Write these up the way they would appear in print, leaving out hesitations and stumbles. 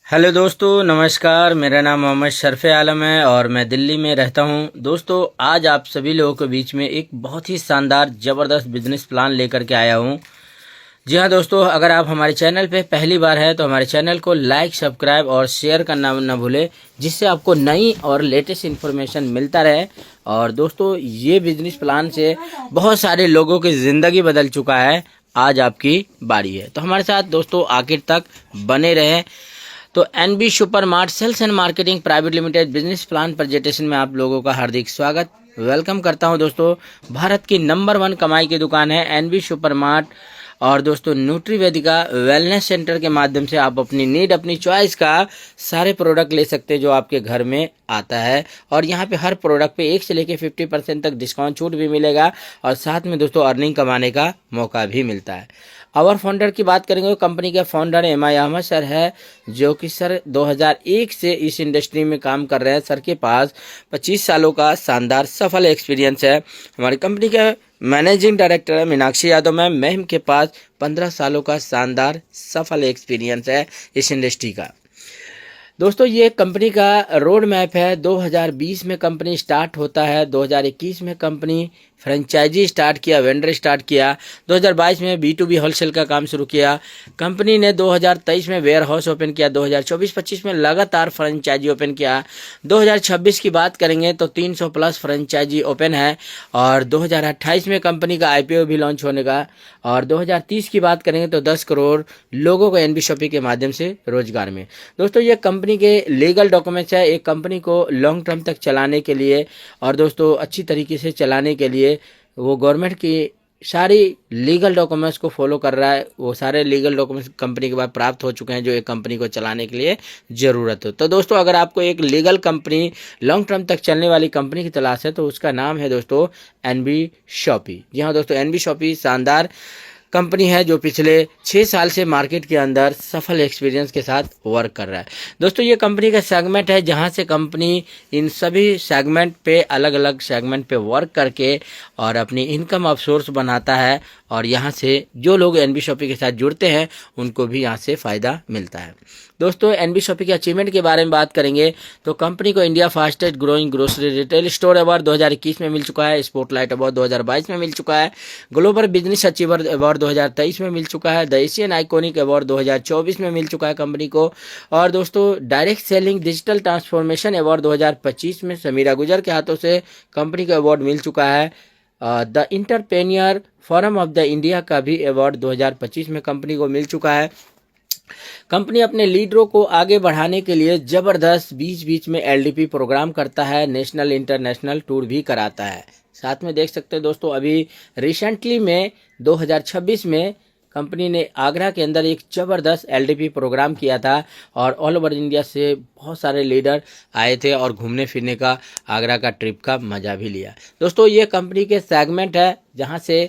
Hello दोस्तों, नमस्कार। मेरा नाम मोहम्मद शरफ़े आलम है और मैं दिल्ली में रहता हूं। दोस्तों, आज आप सभी लोगों के बीच में एक बहुत ही शानदार ज़बरदस्त बिजनेस प्लान लेकर के आया हूं। जी हां दोस्तों, अगर आप हमारे चैनल पे पहली बार है तो हमारे चैनल को लाइक, सब्सक्राइब और शेयर करना न भूलें, जिससे आपको नई और लेटेस्ट इन्फॉर्मेशन मिलता रहे। और दोस्तों, ये बिजनेस प्लान से बहुत सारे लोगों की ज़िंदगी बदल चुका है। आज आपकी बारी है, तो हमारे साथ दोस्तों आखिर तक बने रहें। तो NB super mart sales and marketing private limited business plan presentation में आप लोगों का हार्दिक स्वागत, वेलकम करता हूं। दोस्तों, भारत की नंबर 1 कमाई की दुकान है एनबी सुपर मार्ट। और दोस्तों, न्यूट्री वेदिका वेलनेस सेंटर के माध्यम से आप अपनी नीड, अपनी चॉइस का सारे प्रोडक्ट ले सकते हैं जो आपके घर में आता है। और यहाँ पे हर प्रोडक्ट पे 1 से लेके 50% तक डिस्काउंट छूट भी मिलेगा और साथ में दोस्तों अर्निंग कमाने का मौका भी मिलता है। और फाउंडर की बात करेंगे तो कंपनी के फाउंडर एम.आई. अहमद सर है, जो कि सर 2001 से इस इंडस्ट्री में काम कर रहे हैं। सर के पास 25 सालों का शानदार सफल एक्सपीरियंस है। हमारी कंपनी के मैनेजिंग डायरेक्टर है मीनाक्षी यादव मैम के पास 15 सालों का शानदार सफल एक्सपीरियंस है इस इंडस्ट्री का। दोस्तों, ये कंपनी का रोड मैप है। 2020 में कंपनी स्टार्ट होता है, 2021 में कंपनी फ्रेंचाइजी स्टार्ट किया, वेंडर स्टार्ट किया, 2022 में B2B होलसेल का काम शुरू किया। कंपनी ने 2023 में वेयर हाउस ओपन किया, 2024-25 में लगातार फ्रेंचाइजी ओपन किया। 2026 की बात करेंगे तो 300 प्लस फ्रेंचाइजी ओपन है। और 2028 में कंपनी का IPO भी लॉन्च होने का। और 2030 की बात करेंगे तो 10 करोड़ लोगों को एनबी शॉपी के माध्यम से रोजगार में। दोस्तों, ये कंपनी के लीगल डॉक्यूमेंट्स है। एक कंपनी को लॉन्ग टर्म तक चलाने के लिए और दोस्तों अच्छी तरीके से चलाने के लिए वो गवर्नमेंट की सारी लीगल डॉक्यूमेंट्स को फॉलो कर रहा है। वो सारे लीगल डॉक्यूमेंट्स कंपनी के बाद प्राप्त हो चुके हैं जो एक कंपनी को चलाने के लिए ज़रूरत हो। तो दोस्तों, अगर आपको एक लीगल कंपनी, लॉन्ग टर्म तक चलने वाली कंपनी की तलाश है तो उसका नाम है दोस्तों एनबी शॉपी। जी हाँ दोस्तों, एनबी शॉपी शानदार कंपनी है जो पिछले 6 साल से मार्केट के अंदर सफल एक्सपीरियंस के साथ वर्क कर रहा है। दोस्तों, ये कंपनी का सेगमेंट है जहां से कंपनी इन सभी सेगमेंट पे, अलग अलग सेगमेंट पे वर्क करके और अपनी इनकम ऑफ सोर्स बनाता है। और यहां से जो लोग एनबी शॉपी के साथ जुड़ते हैं उनको भी यहां से फ़ायदा मिलता है। दोस्तों, एनबी शॉपी के अचीवमेंट के बारे में बात करेंगे तो कंपनी को India fastest growing grocery retail store award 2021 में मिल चुका है, स्पॉटलाइट अवार्ड 2022 में मिल चुका है, ग्लोबल बिजनेस अचीवर अवार्ड 2023 में मिल चुका है, द एशियन आइकॉनिक अवार्ड 2024 में मिल चुका है कंपनी को। और दोस्तों, direct selling digital transformation award 2025 में समीरा गुजर के हाथों से कंपनी को अवार्ड मिल चुका है। The entrepreneur forum of the India का भी अवार्ड 2025 में कंपनी को मिल चुका है। कंपनी अपने लीडरों को आगे बढ़ाने के लिए जबरदस्त बीच बीच में LDP प्रोग्राम करता है, नेशनल इंटरनेशनल टूर भी कराता है। साथ में देख सकते हैं दोस्तों, अभी रिसेंटली में 2026 में कंपनी ने आगरा के अंदर एक जबरदस्त LDP प्रोग्राम किया था और ऑल ओवर इंडिया से बहुत सारे लीडर आए थे और घूमने फिरने का, आगरा का ट्रिप का मजा भी लिया। दोस्तों, ये कंपनी के सेगमेंट है जहां से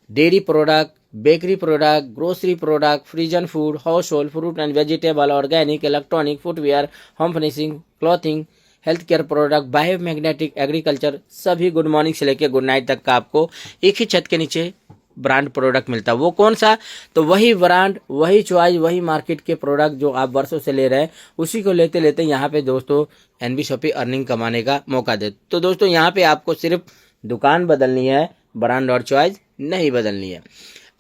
dairy product, bakery product, grocery product, फ्रीजन food, house hold, fruit and vegetable, organic, electronic, footwear, home finishing, clothing, health care product, biomagnetic, agriculture, सभी गुड मॉर्निंग से लेकर गुड नाइट तक का आपको एक ही छत के नीचे ब्रांड प्रोडक्ट मिलता है। वो कौन सा? तो वही ब्रांड, वही चॉइस, वही मार्केट के प्रोडक्ट जो आप वर्षों से ले रहे हैं, उसी को लेते लेते यहाँ पे दोस्तों एनबी शॉपी अर्निंग कमाने का मौका दे। तो दोस्तों, यहाँ पे आपको सिर्फ दुकान बदलनी है, ब्रांड और चॉइस नहीं बदलनी है।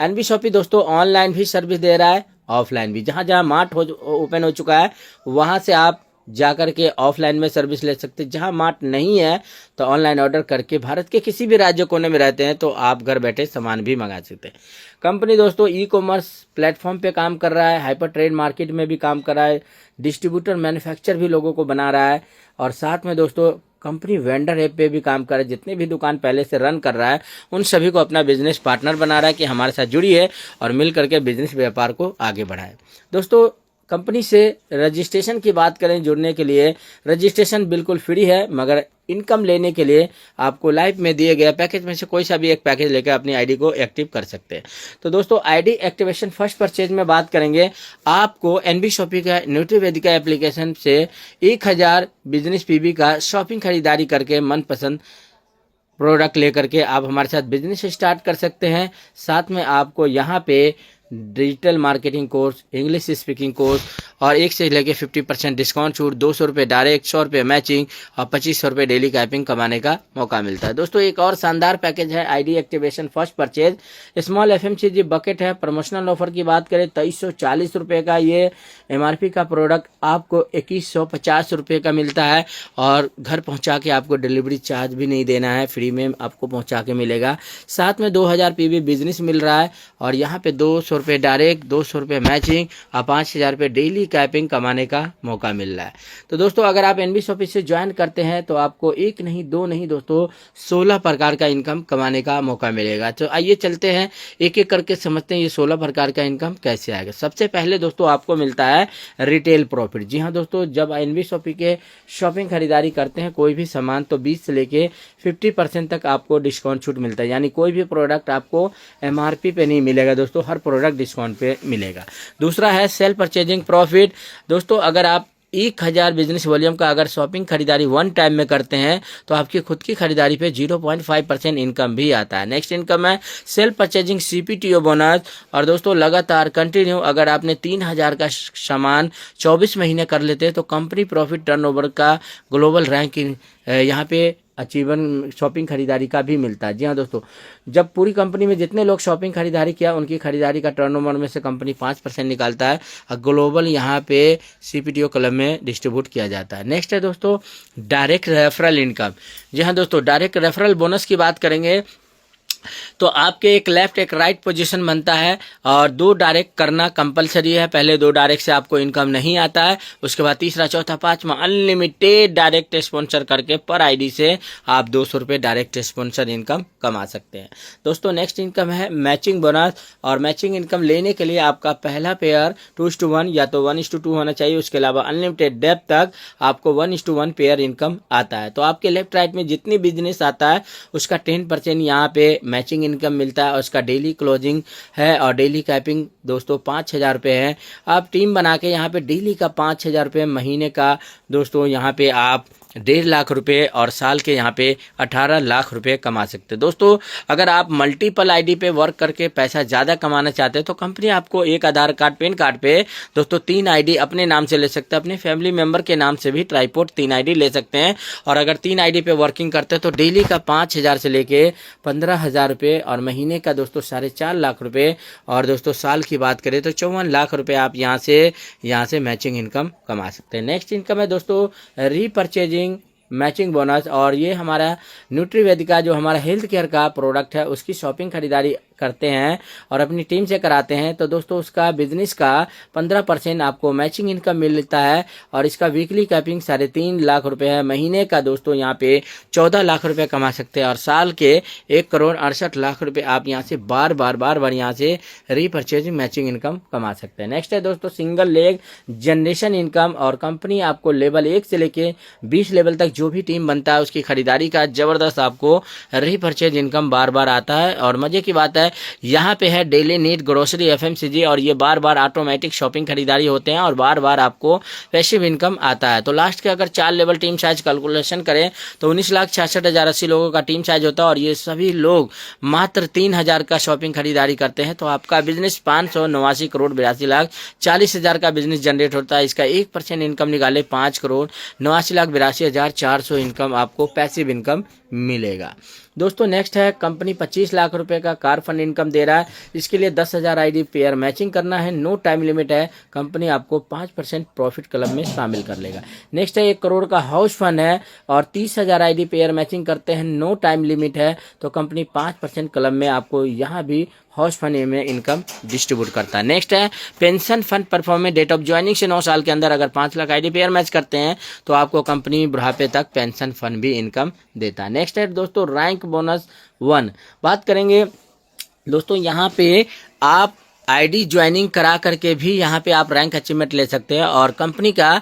एनबी शॉपी दोस्तों ऑनलाइन भी सर्विस दे रहा है, ऑफलाइन भी। जहाँ जहाँ मार्ट ओपन हो चुका है वहाँ से आप जाकर के ऑफलाइन में सर्विस ले सकते हैं। जहाँ मार्ट नहीं है तो ऑनलाइन ऑर्डर करके भारत के किसी भी राज्य कोने में रहते हैं तो आप घर बैठे सामान भी मंगा सकते हैं। कंपनी दोस्तों ई-कॉमर्स प्लेटफॉर्म पे काम कर रहा है, हाइपर ट्रेड मार्केट में भी काम कर रहा है, डिस्ट्रीब्यूटर मैन्युफैक्चर भी लोगों को बना रहा है। और साथ में दोस्तों कंपनी वेंडर ऐप पे भी काम कर रहा है। जितने भी दुकान पहले से रन कर रहा है उन सभी को अपना बिजनेस पार्टनर बना रहा है कि हमारे साथ जुड़िए और मिल करके बिजनेस व्यापार को आगे बढ़ाए। दोस्तों, कंपनी से रजिस्ट्रेशन की बात करें, जुड़ने के लिए रजिस्ट्रेशन बिल्कुल फ्री है, मगर इनकम लेने के लिए आपको लाइव में दिए गए पैकेज में से कोई सा भी एक पैकेज लेकर अपनी आईडी को एक्टिव कर सकते हैं। तो दोस्तों, आईडी एक्टिवेशन फर्स्ट परचेज में बात करेंगे, आपको एनबी शॉपी का न्यूट्री वेदिका एप्लीकेशन से 1000 बिजनेस PB का शॉपिंग खरीदारी करके मनपसंद प्रोडक्ट लेकर के आप हमारे साथ बिजनेस स्टार्ट कर सकते हैं। साथ में आपको यहाँ पे digital marketing course, English speaking course और 1 से लेके 50% डिस्काउंट छूट, 200 रुपये डायरेक्ट, 100 रुपये मैचिंग और 2500 रुपये डेली कैपिंग कमाने का मौका मिलता है। दोस्तों एक और शानदार पैकेज है ID activation first purchase small FMCG bucket है। प्रमोशनल ऑफर की बात करें 2340 रुपये का ये एमआरपी का प्रोडक्ट आपको 2150 रुपये का मिलता है और घर पहुंचा के आपको डिलीवरी चार्ज भी नहीं देना है, फ्री में आपको पहुंचा के मिलेगा। साथ में 2000 पीवी बिजनेस मिल रहा है और यहाँ पे 200 रुपये डायरेक्ट, 200 रुपये मैचिंग और 5000 रुपये डेली कैपिंग कमाने का मौका मिल रहा है। तो दोस्तों अगर आप एनबी शॉपिंग से ज्वाइन करते हैं तो आपको एक नहीं दो नहीं दोस्तों 16 प्रकार का इनकम कमाने का मौका मिलेगा। तो आइए चलते हैं एक एक करके समझते हैं ये 16 प्रकार का इनकम कैसे आएगा। सबसे पहले दोस्तों आपको मिलता है रिटेल प्रॉफिट। जी हाँ दोस्तों, जब एनबी शॉपिंग के शॉपिंग खरीदारी करते हैं कोई भी सामान तो 20 से लेके 50% तक आपको डिस्काउंट छूट मिलता है, यानी कोई भी प्रोडक्ट आपको एमआरपी पे नहीं मिलेगा दोस्तों, हर प्रोडक्ट डिस्काउंट पे मिलेगा। दूसरा है सेल्फ परचेजिंग प्रॉफिट। दोस्तों अगर आप 1000 बिजनेस वॉल्यूम का अगर शॉपिंग खरीदारी वन टाइम में करते हैं तो आपकी खुद की खरीदारी पे 0.5% इनकम भी आता है। नेक्स्ट इनकम है सेल्फ परचेजिंग सीपीटीओ बोनस। और दोस्तों लगातार कंटिन्यू अगर आपने 3000 का सामान 24 महीने कर लेते हैं तो कंपनी प्रॉफिट टर्नओवर का ग्लोबल रैंकिंग यहाँ पे अचीवन शॉपिंग खरीदारी का भी मिलता है। जी हाँ दोस्तों, जब पूरी कंपनी में जितने लोग शॉपिंग खरीदारी किया उनकी खरीदारी का टर्नओवर में से कंपनी 5% निकालता है और ग्लोबल यहाँ पे सीपीटीओ क्लब में डिस्ट्रीब्यूट किया जाता है। नेक्स्ट है दोस्तों डायरेक्ट रेफरल इनकम। जी हाँ दोस्तों, डायरेक्ट रेफरल बोनस की बात करेंगे तो आपके एक लेफ्ट एक राइट पोजीशन बनता है और 2 डायरेक्ट करना कंपलसरी है। पहले 2 डायरेक्ट से आपको इनकम नहीं आता है, उसके बाद तीसरा चौथा पांचवा अनलिमिटेड डायरेक्ट स्पॉन्सर करके पर आईडी से आप 200 रुपये डायरेक्ट स्पॉन्सर इनकम कमा सकते हैं। दोस्तों नेक्स्ट इनकम है मैचिंग बोनस। और मैचिंग इनकम लेने के लिए आपका पहला पेयर 2:1 या तो 1:2 होना चाहिए, उसके अलावा अनलिमिटेड डेप्थ तक आपको 1:1 पेयर इनकम आता है। तो आपके लेफ्ट राइट में जितनी बिजनेस आता है उसका 10% यहाँ पे मैचिंग इनकम मिलता है और उसका डेली क्लोजिंग है और डेली कैपिंग दोस्तों 5000 रुपये है। आप टीम बना के यहाँ पे डेली का 5000 रुपये, महीने का दोस्तों यहाँ पे आप 1.5 लाख रुपए और साल के यहाँ पे 18 लाख रुपए कमा सकते हैं। दोस्तों अगर आप मल्टीपल आईडी पे वर्क करके पैसा ज़्यादा कमाना चाहते हैं तो कंपनी आपको एक आधार कार्ड पैन कार्ड पे दोस्तों 3 आईडी अपने नाम से ले सकते हैं, अपने फैमिली मेंबर के नाम से भी ट्राईपोर्ट 3 आईडी ले सकते हैं। और अगर 3 आईडी पे वर्किंग करते हैं तो डेली का 5000 से लेके 15000 रुपये और महीने का दोस्तों 4.5 लाख रुपये और दोस्तों साल की बात करें तो 54 लाख रुपये आप यहाँ से मैचिंग इनकम कमा सकते हैं। नेक्स्ट इनकम है दोस्तों रीपरचेजिंग मैचिंग बोनस। और ये हमारा न्यूट्रीवेदिका जो हमारा हेल्थ केयर का प्रोडक्ट है उसकी शॉपिंग खरीदारी करते हैं और अपनी टीम से कराते हैं तो दोस्तों उसका बिजनेस का 15% आपको मैचिंग इनकम मिलता है और इसका वीकली कैपिंग 3.5 लाख रुपए है। महीने का दोस्तों यहाँ पे 14 लाख रुपए कमा सकते हैं और साल के 1,68,00,000 रुपए आप यहाँ से बार बार यहाँ से रीपरचेजिंग मैचिंग इनकम कमा सकते हैं। नेक्स्ट है दोस्तों सिंगल लेग जनरेशन इनकम। और कंपनी आपको लेवल 1 से लेके 20 लेवल तक जो भी टीम बनता है उसकी खरीदारी का जबरदस्त आपको रीपरचेज इनकम बार आता है। और मजे की बात है यहाँ पे है डेली नीड ग्रोसरी एफएमसीजी और ये बार ऑटोमेटिक शॉपिंग खरीदारी होते हैं और बार आपको पैसिव इनकम आता है। तो लास्ट के अगर 4 लेवल टीम साइज कैलकुलेशन करें तो 19,66,080 लोगों का टीम साइज होता है और ये सभी लोग मात्र 3000 का शॉपिंग खरीदारी करते हैं। तो आपका बिजनेस 589 करोड़ 82,40,000 का बिजनेस जनरेट होता है। इसका 1% इनकम निकाले 5,89,82,400 इनकम आपको पैसिव इनकम मिलेगा। दोस्तों नेक्स्ट है कंपनी 25 लाख रुपए का कार फंड इनकम दे रहा है। इसके लिए 10,000 आईडी पेयर मैचिंग करना है, नो टाइम लिमिट है। कंपनी आपको 5% प्रॉफिट क्लब में शामिल कर लेगा। नेक्स्ट है 1 करोड़ का हाउस फंड है और 30,000 आईडी पेयर मैचिंग करते हैं, नो टाइम लिमिट है। तो कंपनी 5% क्लब में आपको यहाँ भी हाउस फंड में इनकम डिस्ट्रीब्यूट करता है। नेक्स्ट है pension fund performance date of joining से 9 साल के अंदर अगर 5 लाख आईडी पेयर मैच करते हैं तो आपको कंपनी बुढ़ापे तक पेंशन फंड भी इनकम देता है। नेक्स्ट है दोस्तों रैंक बोनस 1 बात करेंगे। दोस्तों यहाँ पे आप आईडी ज्वाइनिंग करा करके भी यहाँ पे आप रैंक अचीवमेंट ले सकते हैं और कंपनी का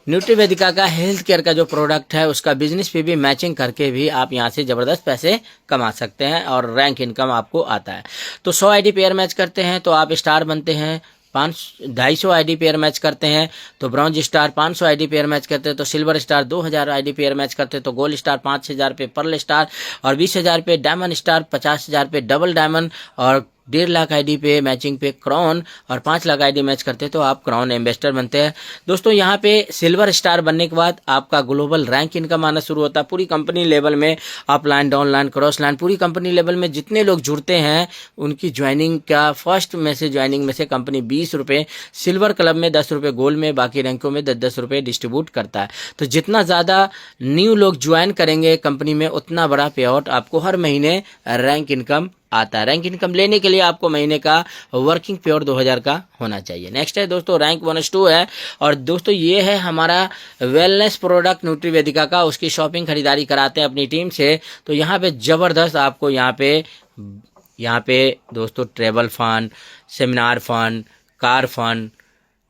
न्यूट्रीवेदिका का हेल्थ केयर का जो प्रोडक्ट है उसका बिजनेस पे भी मैचिंग करके भी आप यहाँ से ज़बरदस्त पैसे कमा सकते हैं और रैंक इनकम आपको आता है। तो 100 आईडी पेयर मैच करते हैं तो आप स्टार बनते हैं, 250 आईडी पेयर मैच करते हैं तो bronze star, 500 ID pair match करते हैं तो silver star, 2000 ID pair match करते हैं तो गोल्ड स्टार, 5000 पे पर्ल स्टार और 20,000 पे डायमंड स्टार, 50,000 पे डबल डायमंड और 1.5 लाख आईडी पे मैचिंग पे क्राउन और 5 लाख आईडी मैच करते हैं तो आप क्राउन एम्बेसडर बनते हैं। दोस्तों यहाँ पे सिल्वर स्टार बनने के बाद आपका ग्लोबल रैंक इनकम आना शुरू होता है। पूरी कंपनी लेवल में अपलाइन, डाउनलाइन, क्रॉस लाइन, पूरी कंपनी लेवल में जितने लोग जुड़ते हैं उनकी ज्वाइनिंग का फर्स्ट में से ज्वाइनिंग में से कंपनी 20 रुपये, सिल्वर क्लब में 10 रुपये, गोल्ड में, बाकी रैंकों में 10-10 रुपये डिस्ट्रीब्यूट करता है। तो जितना ज़्यादा न्यू लोग ज्वाइन करेंगे कंपनी में उतना बड़ा पे आउट आपको हर महीने रैंक इनकम आता है। रैंक इनकम लेने के लिए आपको महीने का वर्किंग पे आउट 2000 का होना चाहिए। नेक्स्ट है दोस्तों रैंक बोनस 2 है, और दोस्तों ये है हमारा वेलनेस प्रोडक्ट न्यूट्रीवेदिका का। उसकी शॉपिंग खरीदारी कराते हैं अपनी टीम से। तो यहाँ पे ज़बरदस्त आपको यहाँ पे दोस्तों travel fund, seminar fund, car fund,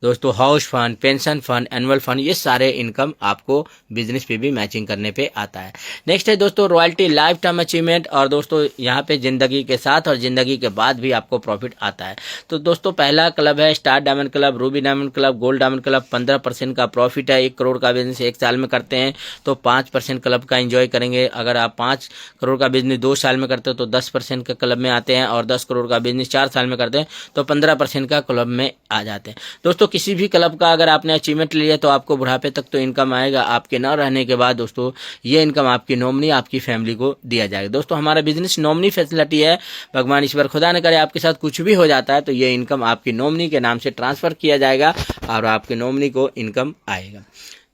दोस्तों house fund, pension fund, annual fund, ये सारे इनकम आपको बिजनेस पे भी मैचिंग करने पे आता है। नेक्स्ट है दोस्तों रॉयल्टी लाइफ टाइम अचीवमेंट, और दोस्तों यहाँ पे ज़िंदगी के साथ और ज़िंदगी के बाद भी आपको प्रॉफिट आता है। तो दोस्तों पहला क्लब है star diamond club, Ruby diamond club, gold diamond club. 15% का प्रॉफिट है। 1 करोड़ का बिजनेस 1 साल में करते हैं तो 5% क्लब का एंजॉय करेंगे। अगर आप 5 करोड़ का बिजनेस 2 साल में करते हो तो 10% के क्लब में आते हैं, और 10 करोड़ का बिजनेस 4 साल में करते हैं तो 15% का क्लब में आ जाते हैं। दोस्तों किसी भी क्लब का अगर आपने अचीवमेंट लिया तो आपको बुढ़ापे तक तो इनकम आएगा। आपके न रहने के बाद दोस्तों ये इनकम आपकी नॉमिनी, आपकी फैमिली को दिया जाएगा। दोस्तों हमारा बिजनेस नॉमिनी फैसिलिटी है। भगवान ईश्वर खुदा न करे आपके साथ कुछ भी हो जाता है तो ये इनकम आपकी नॉमिनी के नाम से ट्रांसफर किया जाएगा और आपके नॉमिनी को इनकम आएगा।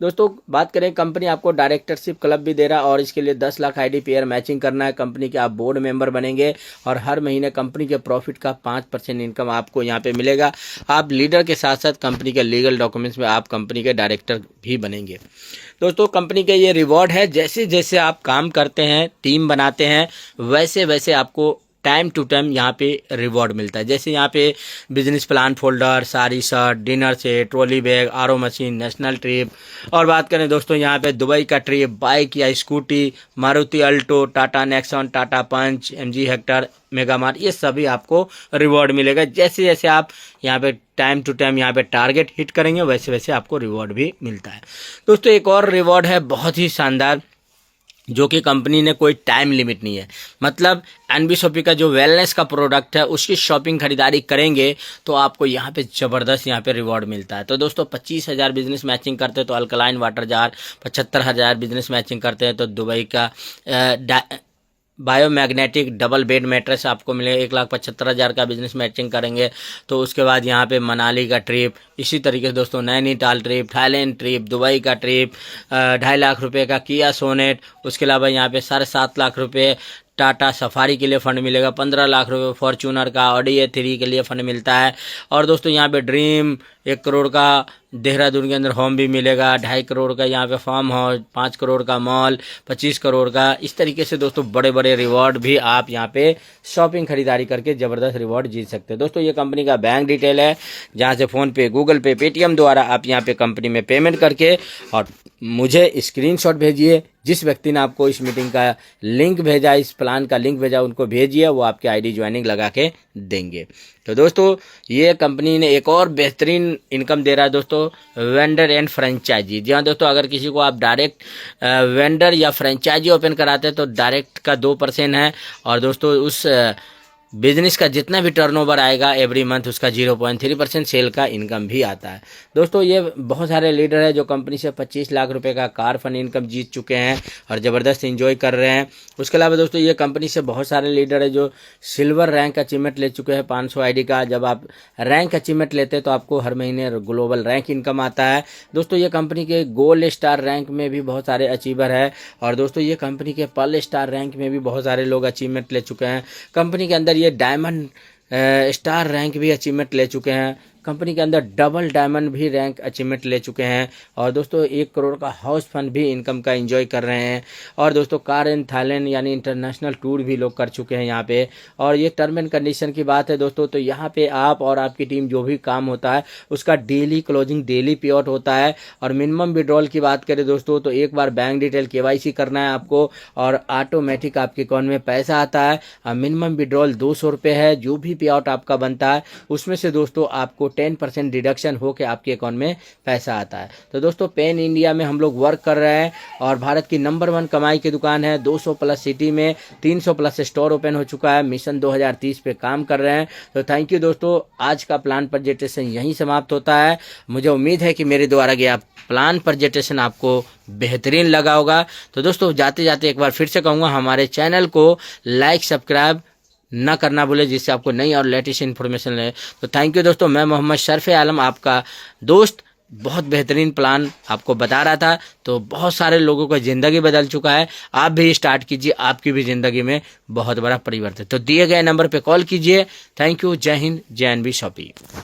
दोस्तों बात करें, कंपनी आपको डायरेक्टरशिप क्लब भी दे रहा है और इसके लिए 10 लाख आईडी पेयर मैचिंग करना है। कंपनी के आप बोर्ड मेंबर बनेंगे और हर महीने कंपनी के प्रॉफिट का 5% इनकम आपको यहाँ पे मिलेगा। आप लीडर के साथ साथ कंपनी के लीगल डॉक्यूमेंट्स में आप कंपनी के डायरेक्टर भी बनेंगे। दोस्तों कंपनी के ये रिवॉर्ड है, जैसे जैसे आप काम करते हैं, टीम बनाते हैं, वैसे वैसे आपको टाइम टू टाइम यहाँ पे रिवॉर्ड मिलता है। जैसे यहाँ पे business plan folder, sari shirt, dinner set, trolley bag, RO machine, national trip. और बात करें दोस्तों यहाँ पे दुबई का ट्रिप, बाइक या scooty, Maruti Alto, Tata Nexon, Tata Punch, MG Hector, mega mart, ये सभी आपको रिवॉर्ड मिलेगा। जैसे जैसे आप यहाँ पे टाइम टू टाइम यहाँ पे टारगेट हिट करेंगे वैसे वैसे आपको रिवॉर्ड भी मिलता है। दोस्तों एक और रिवॉर्ड है बहुत ही शानदार, जो कि कंपनी ने कोई टाइम लिमिट नहीं है। मतलब एनबी शॉपी का जो वेलनेस का प्रोडक्ट है उसकी शॉपिंग खरीदारी करेंगे तो आपको यहाँ पे ज़बरदस्त यहाँ पे रिवॉर्ड मिलता है। तो दोस्तों 25,000 बिजनेस मैचिंग करते हैं तो alkaline water jar, 75,000 business matching करते हैं तो दुबई का बायोमैग्नेटिक डबल बेड मैट्रेस आपको मिले। 1,75,000 का बिजनेस मैचिंग करेंगे तो उसके बाद यहाँ पे मनाली का ट्रिप, इसी तरीके से दोस्तों Nainital trip, Thailand trip, Dubai का ट्रिप, 2.5 लाख रुपए का किया सोनेट, उसके अलावा यहाँ पे 7.5 लाख रुपए टाटा सफारी के लिए फ़ंड मिलेगा, 15 लाख रुपए फॉर्च्यूनर का ऑडी A3 के लिए फ़ंड मिलता है। और दोस्तों यहाँ पे ड्रीम 1 करोड़ का देहरादून के अंदर होम भी मिलेगा, 2.5 करोड़ का यहाँ पे फार्म हाउस, 5 करोड़ का मॉल, 25 करोड़ का। इस तरीके से दोस्तों बड़े बड़े रिवॉर्ड भी आप यहाँ पे शॉपिंग खरीदारी करके ज़बरदस्त रिवॉर्ड जीत सकते हैं। दोस्तों ये कंपनी का बैंक डिटेल है, जहाँ से फ़ोनपे, गूगल पे, पेटीएम द्वारा आप यहाँ पे कंपनी में पेमेंट करके और मुझे स्क्रीनशॉट भेजिए। जिस व्यक्ति ने आपको इस मीटिंग का लिंक भेजा, इस प्लान का लिंक भेजा, उनको भेजिए, वो आपके आईडी ज्वाइनिंग लगा के देंगे। तो दोस्तों ये कंपनी ने एक और बेहतरीन इनकम दे रहा है दोस्तों, वेंडर एंड फ्रेंचाइजी। जी हाँ दोस्तों, अगर किसी को आप डायरेक्ट वेंडर या फ्रेंचाइजी ओपन कराते हैं तो डायरेक्ट का 2% है, और दोस्तों उस बिजनेस का जितना भी टर्नओवर आएगा एवरी मंथ उसका 0.3% सेल का इनकम भी आता है। दोस्तों ये बहुत सारे लीडर हैं जो कंपनी से 25 लाख रुपए का कार फंड इनकम जीत चुके हैं और ज़बरदस्त एंजॉय कर रहे हैं। उसके अलावा दोस्तों ये कंपनी से बहुत सारे लीडर हैं जो सिल्वर रैंक अचीवमेंट ले चुके हैं 500 आईडी का। जब आप रैंक अचीवमेंट लेते हैं तो आपको हर महीने ग्लोबल रैंक इनकम आता है। दोस्तों ये कंपनी के गोल्ड स्टार रैंक में भी बहुत सारे अचीवर है, और दोस्तों ये कंपनी के पर्ल स्टार रैंक में भी बहुत सारे लोग अचीवमेंट ले चुके हैं। कंपनी के अंदर ये डायमंड स्टार रैंक भी अचीवमेंट ले चुके हैं। कंपनी के अंदर डबल डायमंड भी रैंक अचीवमेंट ले चुके हैं, और दोस्तों 1 करोड़ का हाउस फंड भी इनकम का एंजॉय कर रहे हैं। और दोस्तों कार इन थाईलैंड यानी इंटरनेशनल टूर भी लोग कर चुके हैं यहाँ पे। और ये टर्म एंड कंडीशन की बात है दोस्तों, तो यहाँ पे आप और आपकी टीम जो भी काम होता है उसका डेली क्लोजिंग, डेली पे आउट होता है। और मिनिमम विड्रॉल की बात करें दोस्तों तो एक बार बैंक डिटेल KYC करना है आपको और ऑटोमेटिक आपके अकाउंट में पैसा आता है। मिनिमम विड्रॉल 200 रुपये है। जो भी पे आउट आपका बनता है उसमें से दोस्तों आपको 10% डिडक्शन होकर आपके अकाउंट में पैसा आता है। तो दोस्तों पेन इंडिया में हम लोग वर्क कर रहे हैं और भारत की नंबर 1 कमाई की दुकान है। 200 प्लस सिटी में 300 प्लस स्टोर ओपन हो चुका है। मिशन 2030 पे काम कर रहे हैं। तो थैंक यू दोस्तों, आज का प्लान प्रेजेंटेशन यहीं समाप्त होता है। मुझे उम्मीद है कि मेरे द्वारा गया प्लान प्रेजेंटेशन आपको बेहतरीन लगा होगा। तो दोस्तों जाते जाते एक बार फिर से कहूँगा, हमारे चैनल को लाइक सब्सक्राइब ना करना भूले, जिससे आपको नई और लेटेस्ट इन्फॉर्मेशन ले। तो थैंक यू दोस्तों, मैं मोहम्मद शरफ़े आलम आपका दोस्त बहुत बेहतरीन प्लान आपको बता रहा था। तो बहुत सारे लोगों का ज़िंदगी बदल चुका है, आप भी स्टार्ट कीजिए, आपकी भी ज़िंदगी में बहुत बड़ा परिवर्तन। तो दिए गए नंबर पे कॉल कीजिए। थैंक यू, जय हिंद, जय एनबी शॉपिंग।